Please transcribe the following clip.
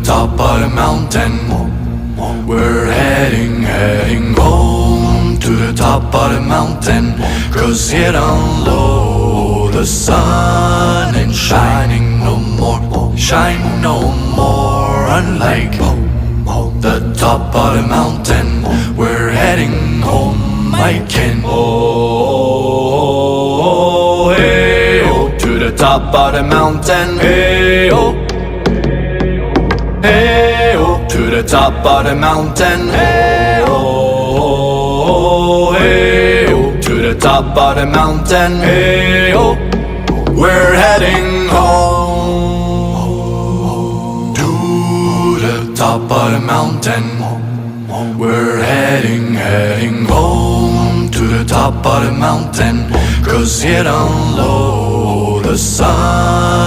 top of the mountain. We're heading home to the top of the mountain. 'Cause here down low the sun ain't shining no more, shine no more. Unlike the top of the mountain, we're heading home again. Oh, hey, oh, to the top of the mountain. Hey, oh, hey, oh, to the top of the mountain. Hey, oh, hey, oh, to the top of the mountain. Hey, oh, we're heading home to the top of the mountain. We're heading home to the top of the mountain. 'Cause here down low the sun